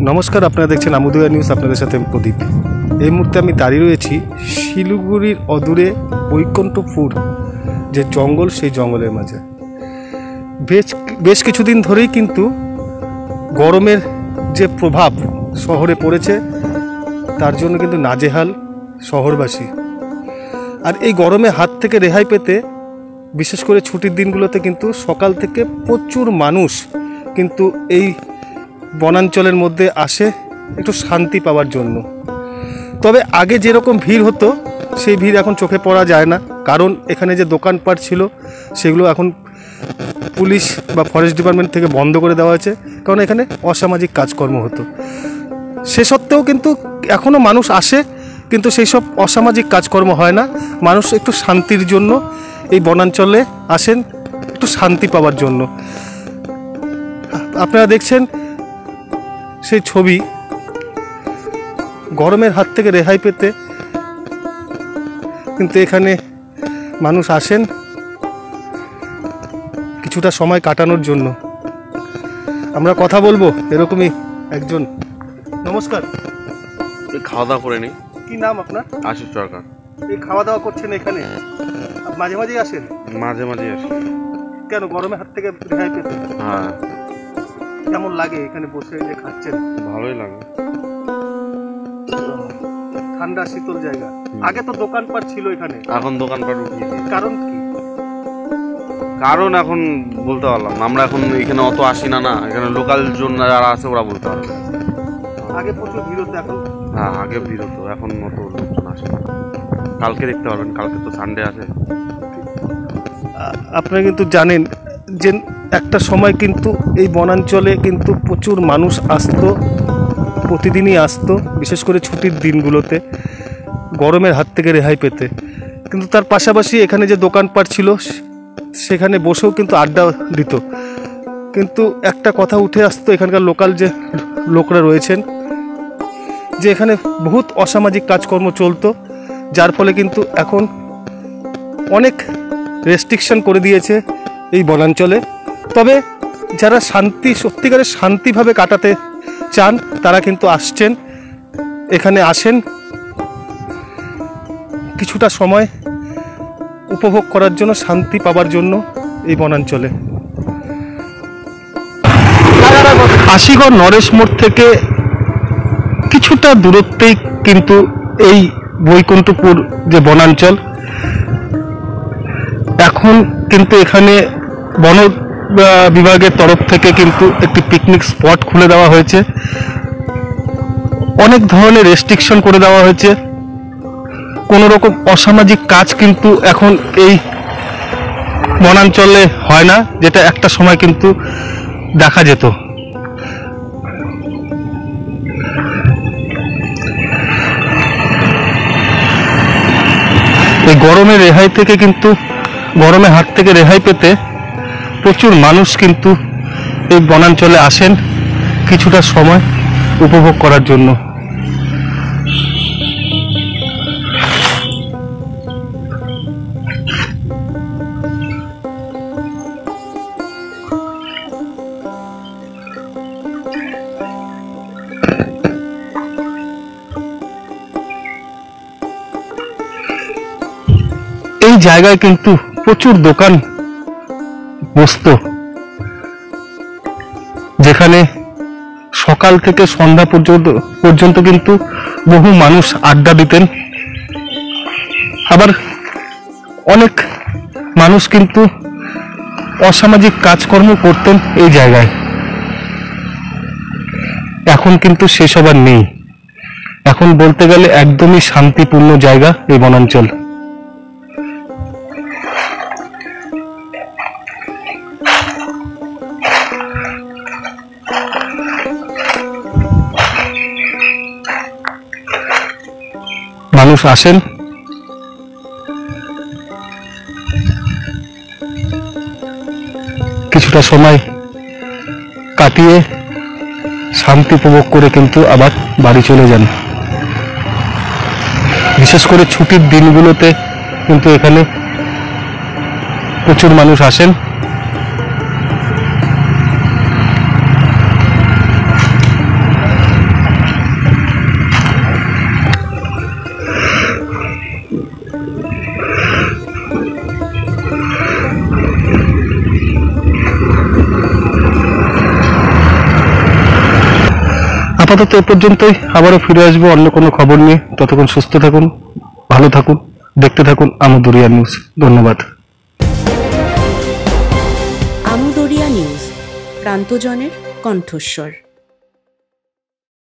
নমস্কার, আপনারা দেখছেন আমোদয়া নিউজ। আপনাদের সাথে প্রদীপ। এই মুহূর্তে আমি দাঁড়িয়ে রয়েছি শিলিগুড়ির অদূরে বৈকুণ্ঠপুর যে জঙ্গল, সেই জঙ্গলের মাঝে। বেশ কিছুদিন ধরেই কিন্তু গরমের যে প্রভাব শহরে পড়েছে, তার জন্য কিন্তু নাজেহাল শহরবাসী। আর এই গরমে হাত থেকে রেহাই পেতে বিশেষ করে ছুটির দিনগুলোতে কিন্তু সকাল থেকে প্রচুর মানুষ কিন্তু এই বনাঞ্চলের মধ্যে আসে একটু শান্তি পাওয়ার জন্য। তবে আগে যেরকম ভিড় হতো সেই ভিড় এখন চোখে পড়া যায় না, কারণ এখানে যে দোকানপাট ছিল সেগুলো এখন পুলিশ বা ফরেস্ট ডিপার্টমেন্ট থেকে বন্ধ করে দেওয়া হয়েছে, কারণ এখানে অসামাজিক কাজকর্ম হতো। সে সত্ত্বেও কিন্তু এখনও মানুষ আসে, কিন্তু সেই সব অসামাজিক কাজকর্ম হয় না। মানুষ একটু শান্তির জন্য এই বনাঞ্চলে আসেন, একটু শান্তি পাওয়ার জন্য। আপনারা দেখছেন সেই ছবি। গরমের হাত থেকে রেহাই পেতে কিন্তু এখানে মানুষ আসেন কিছুটা সময় কাটানোর জন্য। আমরা কথা বলবো এরকমই একজন। নমস্কার। খাওয়া দাওয়া করে নি। কি নাম আপনার? আশিস সরকার। এই খাওয়া দাওয়া করছেন এখানে? মাঝে মাঝেই আসেন? মাঝে মাঝে আসি। কেন, গরমের হাত থেকে রেহাই পেতে? হ্যাঁ। কেমন লাগে এখানে বসে যে খাচ্ছেন? ভালোই লাগে। ঠান্ডা শীতল জায়গা। আগে তো দোকানপাট ছিল এখানে, এখন দোকানপাট উঠিয়ে দিয়েছে। কারণ কি? কারণ এখন বলতে পারলাম না, আমরা এখন এখানে অত আসি না। এখানে লোকাল জন যারা আছে ওরা বলতে পারবে। আগে প্রচুর ভিড় হতো, এখন? হ্যাঁ, আগে ভিড় হতো, এখন অত লোকজন আসে না। কালকে দেখতে পারবেন, কালকে তো সানডে আছে। আপনারা কিন্তু জানেন যে একটা সময় কিন্তু এই বনাঞ্চলে কিন্তু প্রচুর মানুষ আসতো, প্রতিদিনই আসতো, বিশেষ করে ছুটির দিনগুলোতে গরমের হাত থেকে রেহাই পেতে। কিন্তু তার পাশাপাশি এখানে যে দোকানপাট ছিল সেখানে বসেও কিন্তু আড্ডা দিত। কিন্তু একটা কথা উঠে আসতো এখানকার লোকাল যে লোকরা রয়েছেন, যে এখানে বহুত অসামাজিক কাজকর্ম চলতো, যার ফলে কিন্তু এখন অনেক রেস্ট্রিকশন করে দিয়েছে এই বনাঞ্চলে। তবে যারা সত্যিকারের শান্তিভাবে কাটাতে চান তারা কিন্তু আসছেন, এখানে আসেন কিছুটা সময় উপভোগ করার জন্য, শান্তি পাওয়ার জন্য এই বনাঞ্চলে। আশিগড় নরেশ মোড় থেকে কিছুটা দূরত্বেই কিন্তু এই বৈকুণ্ঠপুর যে বনাঞ্চল। এখন কিন্তু এখানে বন বিভাগের তরফ থেকে কিন্তু একটি পিকনিক স্পট খুলে দেওয়া হয়েছে। অনেক ধরনের রেস্ট্রিকশন করে দেওয়া হয়েছে। কোনো রকম অসামাজিক কাজ কিন্তু এখন এই বনাঞ্চলে হয় না, যেটা একটা সময় কিন্তু দেখা যেত। এই গরমের রেহাই থেকে কিন্তু গরমের হাত থেকে রেহাই পেতে প্রচুর মানুষ কিন্তু এই বনাঞ্চলে আসেন কিছুটা সময় উপভোগ করার জন্য। এই জায়গায় কিন্তু প্রচুর দোকান বসতো, যেখানে সকাল থেকে সন্ধ্যা পর্যন্ত কিন্তু বহু মানুষ আড্ডা দিতেন। আবার অনেক মানুষ কিন্তু অসামাজিক কাজকর্ম করতেন এই জায়গায়। এখন কিন্তু সেসব আর নেই। এখন বলতে গেলে একদমই শান্তিপূর্ণ জায়গা এই বনাঞ্চল। মানুষ আসেন কিছুটা সময় কাটিয়ে শান্তি উপভোগ করে কিন্তু আবার বাড়ি চলে যান। বিশেষ করে ছুটির দিনগুলোতে কিন্তু এখানে প্রচুর মানুষ আসেন। আপাতত এ পর্যন্তই, আবারও ফিরে আসবো অন্য কোনো খবর নিয়ে। ততক্ষণ সুস্থ থাকুন, ভালো থাকুন, দেখতে থাকুন আমুদরিয়া নিউজ। ধন্যবাদ। আমুদরিয়া নিউজ, প্রান্তজনের কণ্ঠস্বর।